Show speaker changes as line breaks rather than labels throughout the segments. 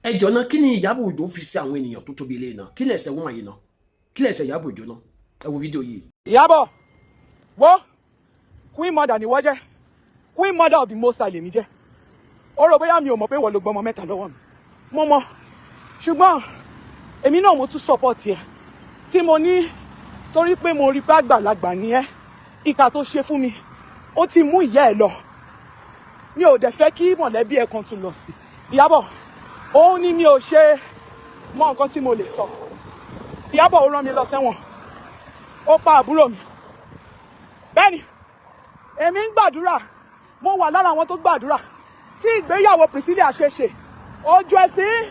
ẹjọ́ náà kí ni Ìyábọ̀ Òjó fi sí àwọn ènìyàn tó tóbi ilé náà kí lẹ̀ṣẹ̀ woman yìí náà kí lẹ̀ṣẹ̀ Ìyábọ̀ Òjó náà ẹ wo fídíò yìí.
Ìyábọ̀ wo queen mother ni wọ́n jẹ́ queen mother of the most high lèmi jẹ́ ó rò bóyá mi ò mọ̀ pé wọ́n ló gbọ́mọ mẹ́ta lọ́wọ́ mi mo mọ̀ ṣùgbọ́n èmi náà mo tún support ẹ tí mo ní torí pé mo rí pé àgbàlagbà ni ẹ ìkà tó ṣe fún mi ó ti mú ìyá ẹ lọ mi ò dẹ̀ fẹ́ kí mọ̀lẹ́bí ẹ kan tún lọ sí Ìyábọ̀ òun ni mi ò ṣe mọ nǹkan tí mo lè sọ Ìyábọ̀ ó rán mi lọ sẹ́wọ̀n ó pa àbúrò mi bẹ́ẹ̀ni èmi ń gbàdúrà mo wà lára àwọn tó gbàdúrà tí ìgbéyàwó Priscilla ṣe ojú ẹ̀sìn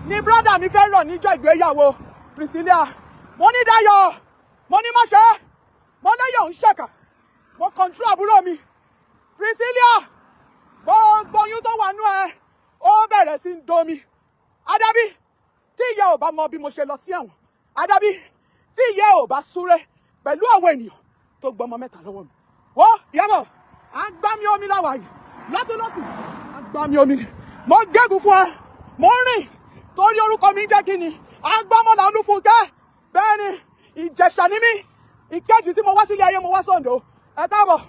ni brọ́dà mi fẹ́ rọ̀ níjọ́ ìgbéyàwó Priscilla mo ní Dayọ̀ mo ní mọ̀ṣẹ́ mo lẹ́yọ̀ ń ṣẹ̀kà mo kọ̀ǹtúrò àbúrò mi Priscilla gbogbo oyún tó wà nú ẹ ó bẹ̀rẹ̀ sí ń domi Àdàbí tí ìyá ò bá mọ bí mo ṣe lọ sí ẹ̀wọ̀n Àdàbí tí ìyá ò bá súré pẹ̀lú àwọn ènìyàn tó gbọmọ mẹ́ta lọ́wọ́ mi wọ́ Ìyábọ̀ à ń gbá mi omi láwàá yìí lọ́tún à ń gbá mi omi ni mo gégùn fún ẹ mo rìn torí orúkọ mi jẹ́ kí ni à ń gbọ́mọ làánú fún kẹ́ bẹ́ẹ̀ ni Ìjẹ̀ṣà ni mí ìkejì tí mo wá sílé ayé mo wá sọ̀ǹdọ̀ ẹ káàbọ̀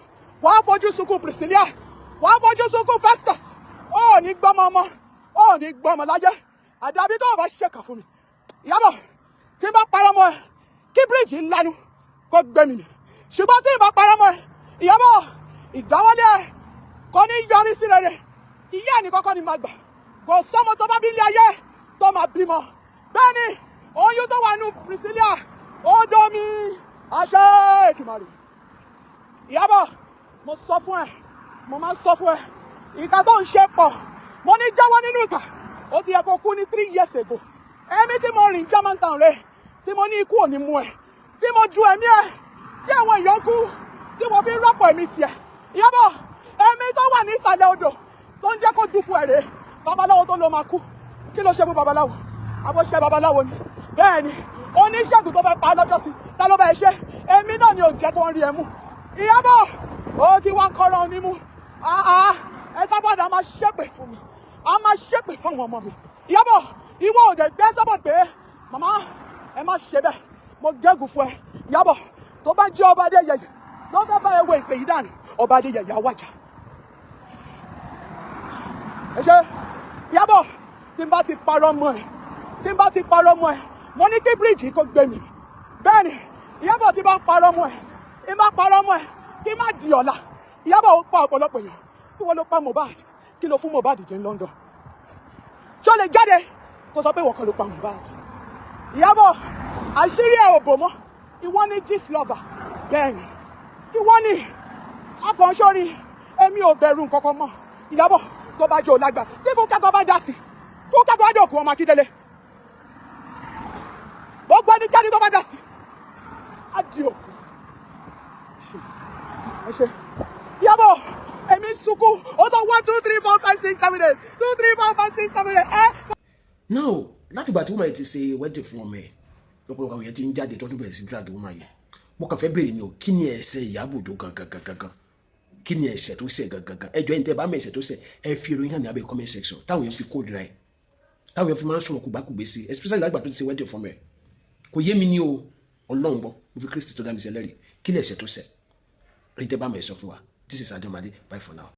wàá fojú sunkún Priscilla wàá fojú sunkún Festus ó ní gbọ́mọ ọmọ ó ní gbọ́mọ láyé Àdàbí tó o bá ṣèkà fún mi Ìyábọ̀ tí n bá parọ́ mọ́ ẹ kí bíríìjì ńlanu kó gbé mi nì ṣùgbọ́n tí n bá parọ́ mọ́ ẹ Ìyábọ̀ ìdáwọ́lé ẹ kò ní yọrí sí rere ìyá ẹni kọ́kọ́ ni máa gbà kò sọ́mọ tó bá bí ilé ayé tó máa bímọ bẹ́ẹ̀ ni oyún tó wà nù Priscilla ó domi àṣẹ Èdùmàrè Ìyábọ̀ mo sọ fún ẹ mo máa ń sọ fún ẹ ìka tó ń ṣe pọ̀ mo ní jáwọ́ nínú ìkà ó ti yẹ kó kú ní 3 years ago ẹ̀mí tí mo rìn Germantown rẹ tí mo ní ikú ò ní mú ẹ tí mo ju ẹ̀mí ẹ tí àwọn èèyàn kú tí mo fi rọ́pò ẹ̀mí tiẹ̀ Ìyábọ̀ ẹ̀mí tó wà ní ìsàlẹ̀ odò tó ń jẹ́ kó dùn fún ẹ̀rẹ́ babaláwo tó ló máa kú kí ló ṣe fún babaláwo àbọ̀ṣẹ́ babaláwo ni bẹ́ẹ̀ ni oníṣègùn tó fẹ́ pa lọ́jọ́ sí ta ló bá ẹ ṣe ẹ̀mí náà ni ò jẹ́ kó ń rí ẹ mú Ìyábọ̀ ó ti wá ń kọ́ra òní mú ẹ sábọ̀dọ̀ a máa ṣépè fún mi a máa ṣépè fún àwọn ọmọ mi Ìyábọ̀ ìwọ ò dẹ̀ gbé sábọ̀ pé màmá ẹ má ṣe bẹ́ẹ̀ mo gégùn fún ẹ Ìyábọ̀ tó bá jẹ́ ọba Adéyẹyè ló fẹ́ bá ewé ìpè yìí dànù ọba Adéyẹyè àwàjà ẹ ṣe Ìyábọ̀ tí n bá ti parọ́ mọ́ ẹ mo ní kí bíríìjì kó gbé mi bẹ́ẹ̀ ni Ìyábọ̀ tí bá ń parọ́ mọ́ ẹ kí má di ọ̀la Ìyábọ̀ ó pa ọ̀pọ̀lọpọ̀ èèyàn kí wọ́n ló pa Mohbad kí ló fún Mohbad jẹ́ ní London ṣó lè jáde kó sọ pé wọ́n kan ló pa Mohbad Ìyábọ̀ àṣírí ẹ̀ ò bò mọ́ ìwọ ní gist lover bẹ́ẹ̀ ni ìwọ ní akọ̀ǹṣọ́rí èmi ò bẹ̀rù nǹkankan mọ́ Ìyábọ̀ tó bá jẹ́ òlágbà tí Fúnkẹ́ tó bá dá sí Fúnkẹ́ tó bá dé òkú ọmọ Akíndélé gbogbo ẹnikẹ́ni tó bá dá sí á di òkú ẹ ṣe Ìyábọ̀ èmi sunkún ó sọ 1 2 3 4 5 6 7 8 2 3 4 5 6 7 8
now láti ìgbà tí woman yìí ti ṣe wedding fún ọmọ ẹ lọ́pọ̀lọpọ̀ àwọn yẹn ti ń jáde tó tún bẹ̀rẹ̀ sí drag woman yìí mo kàn fẹ́ béèrè ni o kí ni ẹ̀ṣẹ̀ Ìyábọ̀ Òjó gangan kí ni ẹ̀ṣẹ̀ tó ṣẹ̀ gangan ẹjọ́ ẹni tẹ́ bá mọ̀ ẹ̀ṣẹ̀ tó ṣẹ̀ ẹ fi ìròyìn hàn ní abẹ́ comment section táwọn yẹn fi kórìíra ẹ táwọn yẹn fi máa ń sọ̀rọ̀ kùgbàkùgbé sí especially lágbà tó ti ṣe wedding fún ọmọ ẹ kò yé mi ní o Ọlọ́run gbọ́ mo fi Kristi tó dá mi ṣẹlẹ́rìí kí ni ẹ̀ṣẹ̀ tó ṣẹ̀ ẹni tẹ́ bá mọ̀ ẹ sọ fún wa. This is Adeomade. Bye for now.